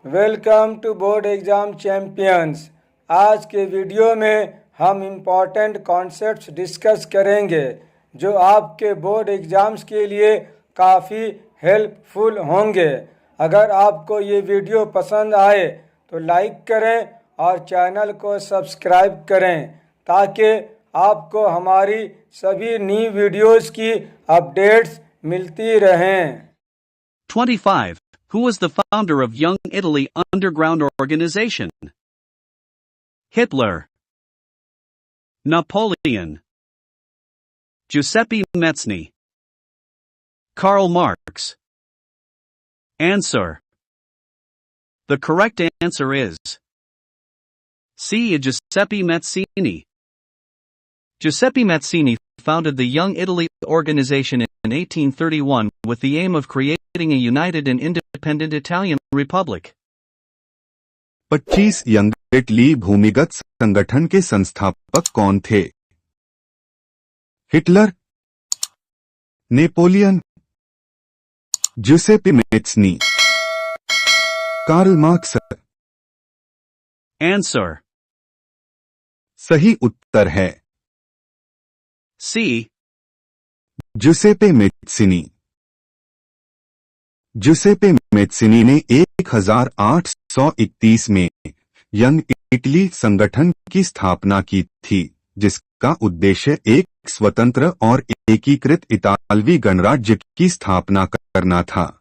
Welcome to board exam champions. आज के video में हम इम्पॉर्टेंट कॉन्सेप्ट्स डिस्कस करेंगे जो आपके बोर्ड एग्ज़ाम्स के लिए काफ़ी हेल्पफुल होंगे। अगर आपको ये वीडियो पसंद आए तो लाइक करें और चैनल को सब्सक्राइब करें ताकि आपको हमारी सभी न्यू वीडियोस की अपडेट्स मिलती रहें। 25. Who was the founder of Young Italy underground organization? Hitler, Napoleon, Giuseppe Mazzini, Karl Marx. Answer. The correct answer is C. Giuseppe Mazzini. Giuseppe Mazzini founded the Young Italy organization in 1831 with the aim of creating a united and independent Italian republic. 25 young Italy भूमिगत संगठन के संस्थापक कौन थे? Hitler, Napoleon, Giuseppe Mazzini, Karl Marx. Answer. सही उत्तर है C. ज्यूसेppe मैत्ज़नी। ज्यूसेppe मैत्ज़नी ने 1831 में यंग इटली संगठन की स्थापना की थी, जिसका उद्देश्य एक स्वतंत्र और एकीकृत इतालवी गणराज्य की स्थापना करना था।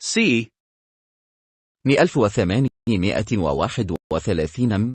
C. 1831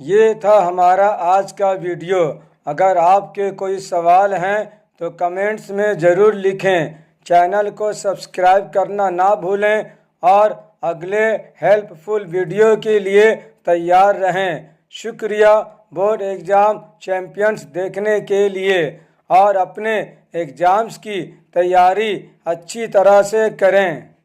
ये था हमारा आज का वीडियो। अगर आपके कोई सवाल हैं तो कमेंट्स में ज़रूर लिखें। चैनल को सब्सक्राइब करना ना भूलें और अगले हेल्पफुल वीडियो के लिए तैयार रहें। शुक्रिया बोर्ड एग्ज़ाम चैम्पियंस देखने के लिए और अपने एग्ज़ाम्स की तैयारी अच्छी तरह से करें।